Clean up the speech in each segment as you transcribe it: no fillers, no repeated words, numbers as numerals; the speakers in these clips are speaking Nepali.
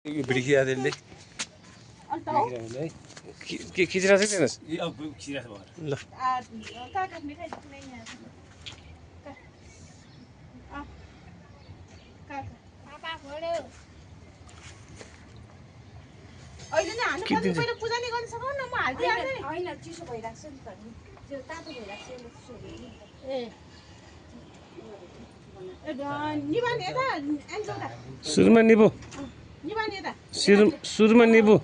बिर्खियादेले के खिचिरहेको छ हेर्नुहोस् ल अहिले नै हाल्नु पर्ने पहिला पूजा नि गर्न सकाउ न म हाल्दिहाल्छु नि हैन चिसो भइराख्छ नि त नि त्यो तातो भइराख्छ नि चिसो ए निबान यता एन्जोटा सुरुमा निबु निबान यता सुरुमा निबु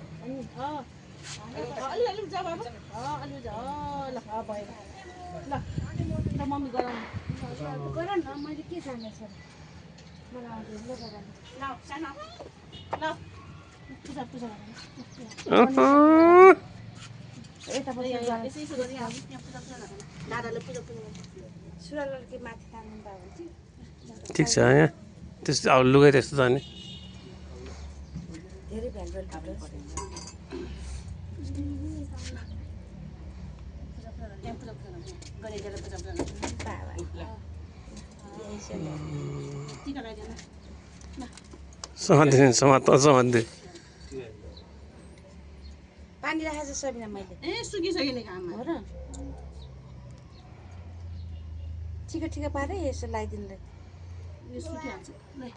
अलि अलि जा बाबु अलि जा ल भयो ल ल मम्मी गराउनु गर न मैले के जाने छ मलाई आउँदैन ल गराउनु ल सानो ल पूजा पूजा यता पछि यसो गरि यहाँ पूजा पूजा दादाले पूजा पूजा सुरालर के माथि तान्नु त हुन्छ ठिक छ यहाँ त्यस्तो अब लुगाइ त्यस्तो त नि धेरै भ्यालभल समात्दैन समात्दै पानी राखेको छ सबिना मैले ए सुकिसक्यो नि घाममा हो र ठिक ठिक पारे यसो लगाइदिनु यो सुकिहाल्छ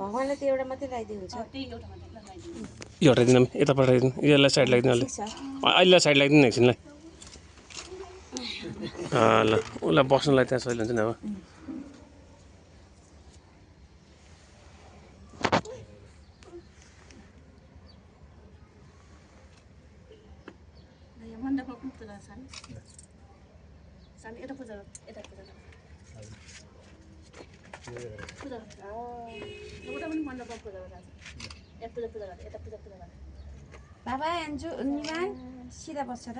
भगवानले त एउटा मात्रै लगाइदिनु हुन्छ त्यही एउटा मात्रै लगाइदिनु यो हटाइदिनु यता पठाइदिनु यसलाई साइड लगाइदिनु अहिले साइड लगाइदिनु एकछिनलाई ल उसलाई बस्नुलाई त्यहाँ सजिलो हुन्छ नि अब बाबा एन्जु निवान सिधा बस्छ र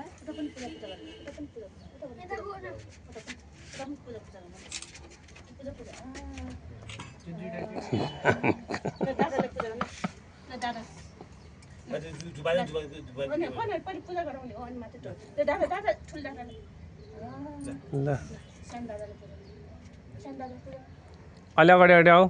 अलि अगाडि अगाडि आऊ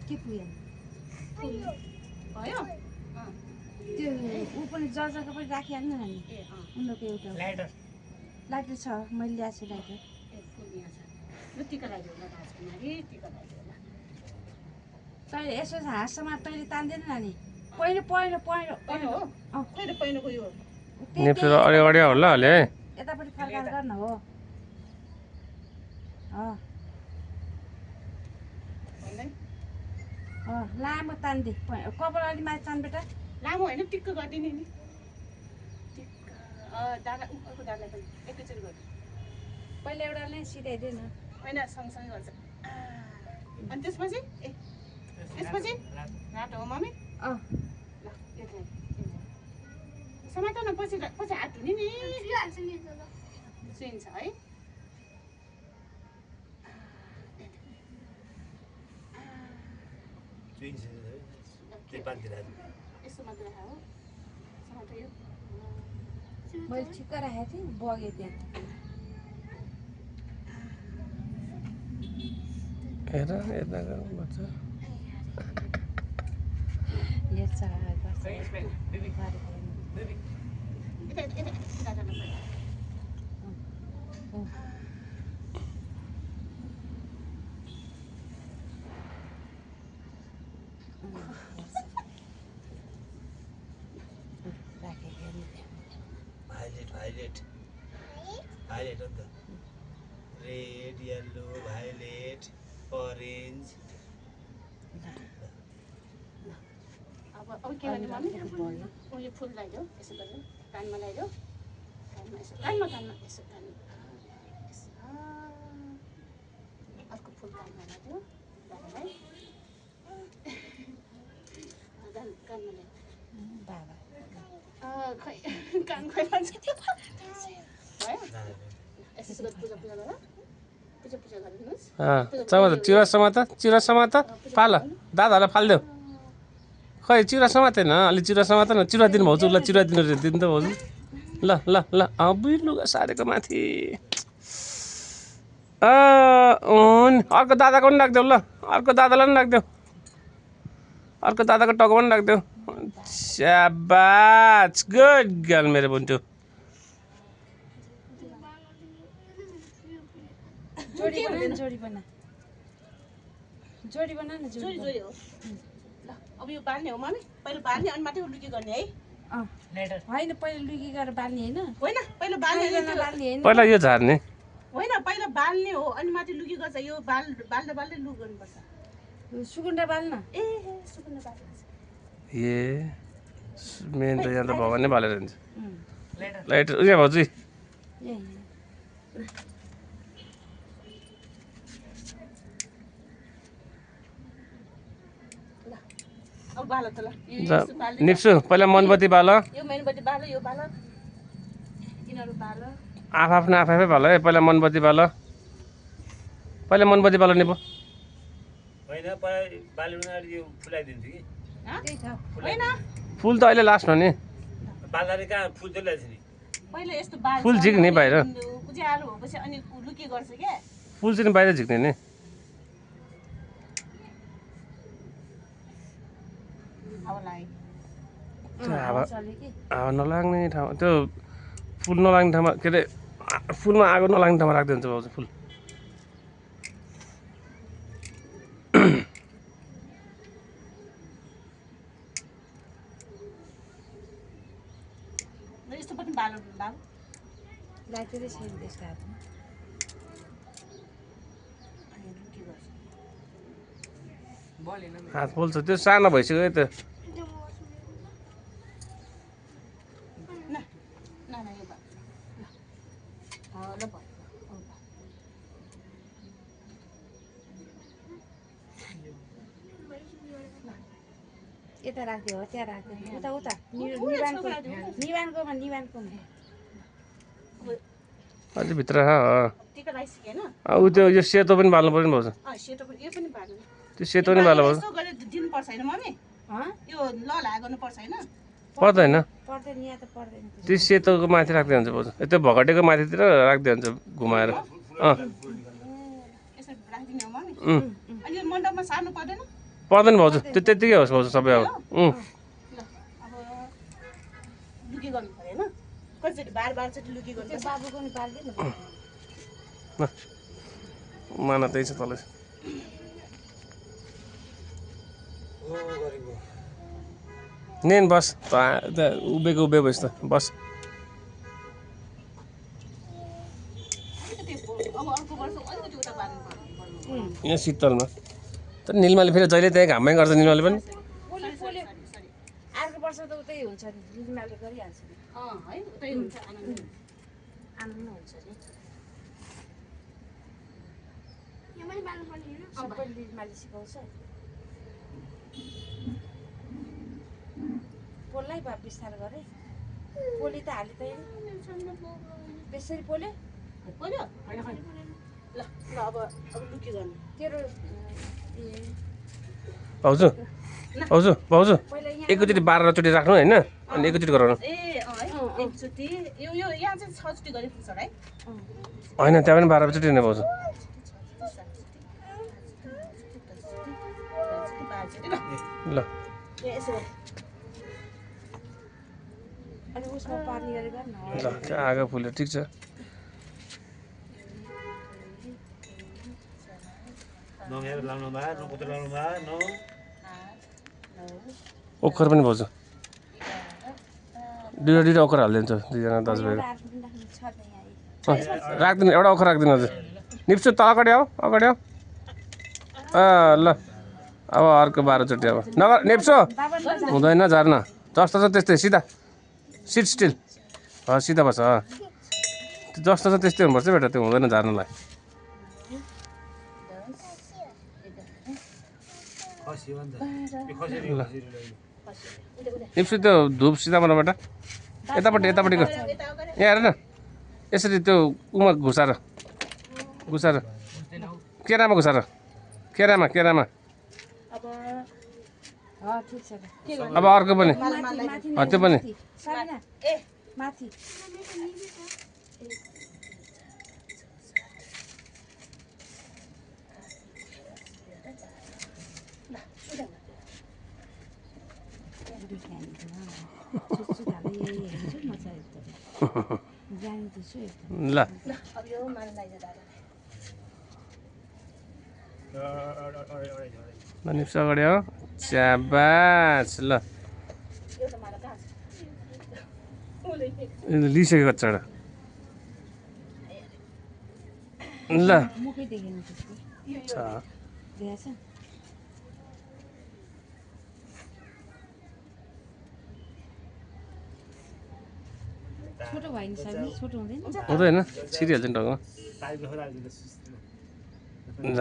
के पुग्यो भयो त्यो ऊ पनि जर्जरको पनि राखिहाल्नु न नि उनीहरूको एउटा लाइटर छ मैले ल्याएको छु लाइटर तैँले यसो हाँसमा तैँले तान्दैन नि पहिलो पहिलो पहिलो पहिलो पहिलो पहिलोको यो नेप्चर अगाडि अगाडि होला अहिले है यतापट्टि फर्काएर गर्न हो लामो तान्दे कपाल अलि माथि तान बेटा लामो होइन टिक्क गरिदिने नि दादा अर्को दादालाई पनि एकैचोटि गर्नु पहिला एउटा नै सिधाइदिए न होइन सँगसँगै गर्छ अनि त्यसपछि त्यसपछि रातो हो मम्मी ल समात न पछि पछि हात धुने नि सुइन्छ है यसो मात्र राख समात यो मैले ठिक्क राखेको थिएँ बग्यो त्यहाँ हेर यता गर्नुपर्छ Violet on the red, yellow, violet, orange. अब के गर्ने मम्मी यो फुल लगाइदेऊ यसो गरेर कानमा लगाइदेऊ कानमा यसो कानमा कानमा यसो कानमा अर्को फुल कानमा लगाइदेऊ दादालाई कानमा लगाइदेऊ बाबा खै कान खोइ भन्छ भयो यसो गरेर पूजा पूजा गर पूजा गरिदिनुहोस् समात चिउरा समात फाल दादाहरूलाई फालिदेऊ खै चिउरा समातेन अलि चिउरा समात न चिउरा दिनु भाउजू ल चिउरा दिनु त भाउजू ल ल ल लुगा सारेको माथि अर्को दादाको पनि राखिदेऊ ल अर्को दादालाई पनि राखिदेऊ अर्को दादाको टाउको पनि राखिदेऊ स्याबाज गुड गर्ल मेरो बुन्टु जोडी बना न जोडी हो ल अब यो बाल्ने हो मम्मी पहिला बाल्ने अनि मात्रै लुकी गर्ने है होइन पहिला लुकी गरेर बाल्ने होइन पहिला बाल्ने बाल्ने होइन पहिला यो झार्ने होइन पहिला बाल्ने हो अनि माथि लुकी गर्छ यो बाल्दै लुक गर्नुपर्छ सुकुन्डा बाल्न ए सुकुन्डा बाल्नु ए मेन त यहाँ त भगवान नै बालेर हुन्छ लाइट उयो भाउजू अब बाल त ल निप्सु पहिला मनबत्ती बाल यो मेनबत्ती बाल यो बाल यिनीहरू बाल आफ्नो आफै बाल है पहिला मनबत्ती बाल पहिला मनबत्ती बाल निपो होइन बाल्नु यो फुलाइदिन्छु कि त्यही छ होइन फुल त अहिले लास्ट हो नि बाल्दाखेरि कहाँ फुल चाहिँ ल्याएको छु नि पहिला यस्तो बाल फुल झिक्ने बाहिर उज्यालो भएपछि अनि लुकी गर्छ क्या फुल चाहिँ बाहिर झिक्ने नि अब लाइ हावा नलाग्ने ठाउँ त्यो फुल नलाग्ने ठाउँमा के अरे फुलमा आगो नलाग्ने ठाउँमा राखिदिन्छ भाउजू फुल यस्तो पनि बाल बाल लाइटै छैन त्यसको हातमा अनि लुकी गर्छ हात पोल्छ त्यो सानो भइसक्यो त न यो बाल ल भयो यता राखिदियो हो त्यहाँ राखिदियो उता उता निवानकोमा अझै भित्र छ टिका लगाइसकेन ऊ त्यो यो सेतो पनि बाल्नु पर्यो नि भाउजू सेतो पनि यो पनि बाल्नु त्यो सेतो पनि बाल्नु भाउजू यस्तो गरेर दिनुपर्छ होइन मम्मी यो लला गर्नुपर्छ होइन पर्दैन पर्दैन यहाँ त पर्दैन त्यो सेतोको माथि राख्दै हुन्छ भाउजू त्यो भगटेको माथितिर राख्दै हुन्छ घुमाएर यसरी राखिदिने हो मम्मी अनि यो मण्डपमा सार्नु पर्दैन पर्दैन भाउजू त्यो त्यत्तिकै होस् भाउजू सबै अब ल अब लुकी गर्नु पऱ्यो होइन कसरी बारचोटि लुकी गर्नु त्यो बाबुको नि पाल्दैन माना त्यही छ तल नेन बस उभिएको उभे भइस् त बस अब अर्को वर्ष अलिकति उता बार्नु पर्यो यहाँ शीतलमा तर निलमाले फेरि जहिले त्यही घाममै गर्छ निलमाले पनि अर्को वर्ष त उतै हुन्छ नि लिमाले गरिहाल्छ नि है उतै हुन्छ आनन्द आनन्द हुन्छ नि सबै लिमाले सिकाउँछ पोल्नै भए बिस्तार गरे पोली त हाली त त्यसरी पोले बोल्यो ल अब लुकी गर्नु तेरो भाउजू भाउजू भाउजू पहिला यहाँ एकैचोटि 12 राख्नु होइन अनि एकैचोटि गराउनु ए है एकचोटि यो यहाँ चाहिँ 6 चोटि गरे पुग्छ है होइन त्यहाँ पनि 12 चोटि नै भाउजू ल अनि उसमा पानी गरेर गर्न ल त्यहाँ आगो फुल्यो ठिक छ नङेर लाउनुमा नकुत्र लाउनुमा न ओखर पनि भाउजू दुईवटा ओखर हालिदिन्छ दुईजना दाजुभाइको राख्दिनु एउटा ओखर राख्दिनु हजुर निप्सु त अगाडि आऊ ल अब अर्को 12 चोटि अब नगर नेप्सो हुँदैन झार्न जस्तो छ त्यस्तै सिधा सिट स्टिल सिधा बस जस्तो छ त्यस्तै हुनुपर्छ बेटा त्यो हुँदैन झार्नलाई निप्सु त्यो धुप सिधा बनाऊ बेटा यतापट्टिको यहाँ हेर न यसरी त्यो उमा घुसार केरामा घुस र केरामा अब ठिक छ के अब अर्को पनि माथि त्यो पनि सकिन ए माथि ल अब यो माला लगाइदियो दादा निप्स अगाडि हो च्याबास ल एउटा माला कहाँ छ लिइसकेको चढ ल मुखै देखेन त्यसको छ देखाएको छ छोटो भयो नि सर छोटो हुँदैन हुँदैन छिरिहाल्छ नि टाउमा ल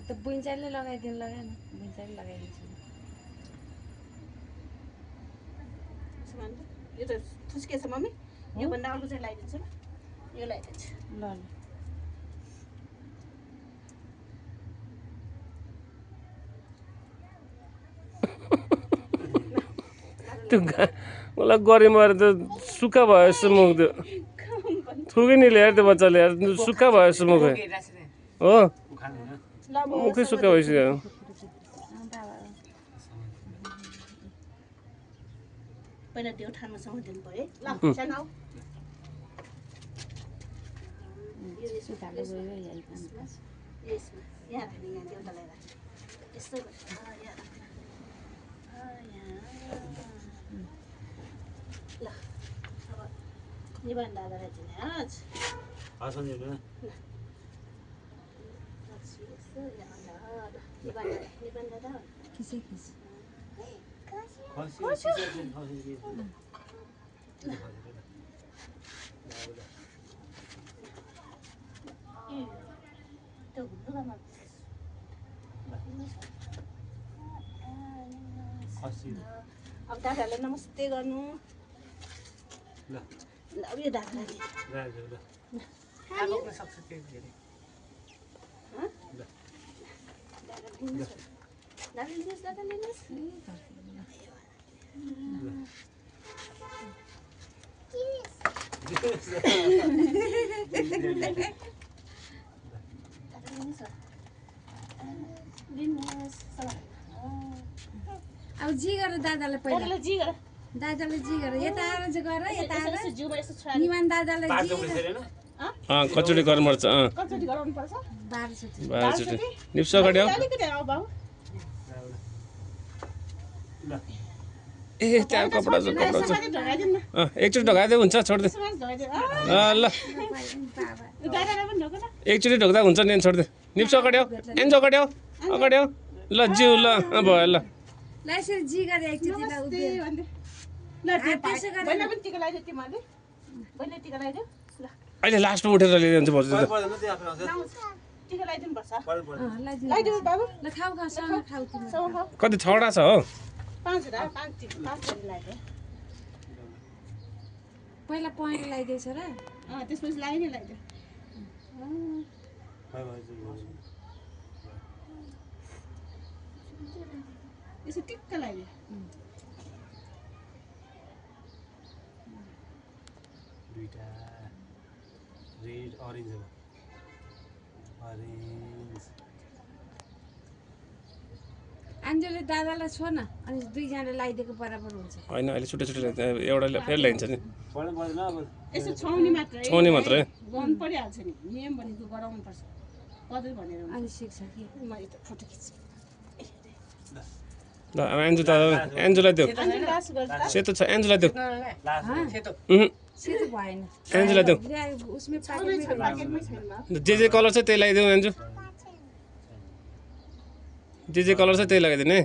त बुइन्चाइले लगाइदिनु लगाएन बुइन्चाइले लगाइदिन्छु यो त थुस्के छ मम्मी योभन्दा अर्को चाहिँ लगाइदिन्छु ल यो लगाइदिन्छु ल ल त्यो मलाई गरे मारे त सुक्खा भयो जस्तो मुख त्यो थुकै नि ल्याएर त्यो बच्चाले यार सुक्खा भयो जस्तो मुख हो ल अब मुखै सुक्खा भइसक्यो पहिला त्यो ठानुसँग दिनु पऱ्यो है ल सानो आऊ सुताले गयो यहाँ यसमा यहाँ राख्ने यहाँ देउतालाई राख्ने यस्तो यहाँ राख्ने ल अब निबन्ध दादालाई दिने आज निबन्ध दा खिसे खिस त्यो लुगामा अब दादालाई नमस्ते गर्नु ल अब यो दादालाई दादा लिनुहोस् दादा लिनुहोस् अब जी गर दादालाई पहिला दादालाई जी गर दादालाई जी गर यता आएर चाहिँ गर यता आएर जिउमा यसो छ निमान दादालाई जी कचोडी गर्नुपर्छ कचोटि गराउनु पर्छ 12 चोटि 12 चोटि निप्स अगाडि हो अलिकति आऊ बाबु ए त्यहाँ कपडा छ कपडा छ ढगाइदिनु न एकचोटि ढगाइदियो हुन्छ छोडिदे यसो ढगाइदिनु ल दादालाई पनि ढोग न एकचोटि ढोक्दा हुन्छ नि छोडिदे निप्स अगाडि हो एन्जो अगाडि हो ल जिउ ल भयो ल ल यसरी जी गरे एकचोटि ल उभिएर ल त्यसो गरे बहिनी पनि टिका लगाइदियो तिमीले बहिनी टिका लगाइदियो ल अहिले लास्टमा उठेर ल्याइदिन्छ भाउजू त टिका लगाइदिनु पर्छ लगाइदिनु लगाइदिनु बाबु ल खाऊ सँग खाऊ तिमी सँग खाऊ कति छवटा छ हो 5 लगाइदियो पहिला पॉइन्ट लगाइदिएछ र त्यसपछि लाइनै लगाइदियो यसो टिक्क लगाइदियो दुईटा रेड अरेन्ज हो अरेन्ज आन्जोले दादालाई छो न अनि दुईजनाले लगाइदिएको बराबर हुन्छ होइन अहिले छुट्टै छुट्टै एउटा फेरि ल्याइन्छ नि पढ्नु पर्दैन अब यसो छाउनी मात्र छाउनी मात्रै गर्नु परिहाल्छ नि नियम भनेको गराउनु पर्छ कतै भनेर अनि सिक्छ कि मैले त फोटो खिच्छु ल अब एन्जुलाई देऊ लास गर्छ सेतो छ एन्जुलाई देऊ सेतो भएन एन्जुलाई देऊ उसमै पाकेटमै प्याकेटमै छैन जे कलर छ त्यही लगाइदेऊ एन्जु जे कलर छ त्यही लगाइदिने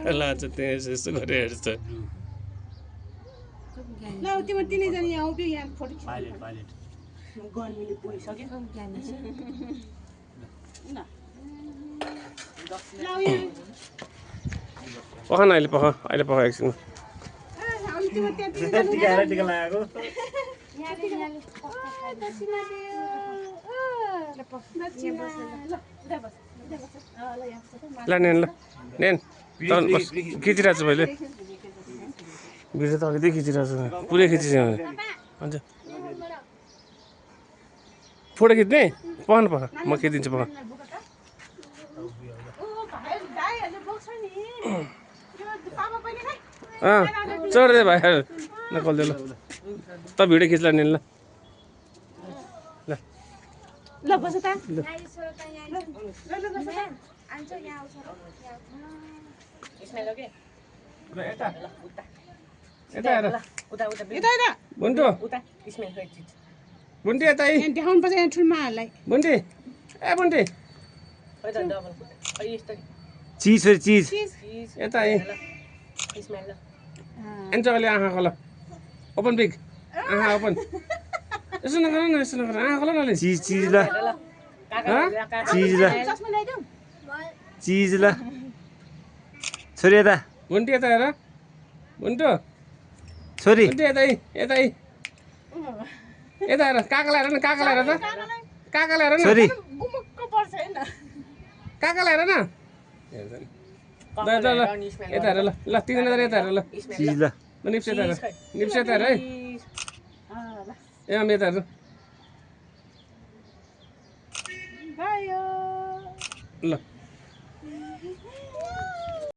कला छ त्यहाँ यस्तो गरेर हेर्छ ल तिमी तिनैजना यहाँ उभियो यहाँ फोटो खिच्नु पाइलेट पाइलेट गर्मीले पोइसक्यो ज्ञानी छ न पख न अहिले पख एकछिन टिका टिका लगाएको ल नेन खिचिरहेको छु मैले भिडियो त अघिदेखि खिचिरहेको छु पुरै खिचिसकेँ हुन्छ फोटो खिच्ने पख म खिचिदिन्छु पख चढ्दै भाइ नकल्दै ल त भिडियो खिच्ला नि ल ल ल बस त यता हेर बुन्टु बुन्टी यता देखाउनु पर्छ यहाँ ठुल्माहरूलाई बुन्टी ए बुन्टी चिज हो चिज यता एन्चले आँखा खोल ओपन बिग आँखा ओपन यसो नगर न यसो नगर आँखा खोल न चिज चिज ल चिज ल चिज ल छोरी यता बुन्टी यता हेर बुन्टु छोरी बुन्टी यता यता यता हेर काकालाई हेर न काकालाई हेर त काकालाई हेर न छोरी गुमुक्क पर्छ हैन काकालाई हेर न यता हेर ल ल 3000 यता हेर ल चिज ल निप्स यता हेर है ए आम यता हेर भयो ल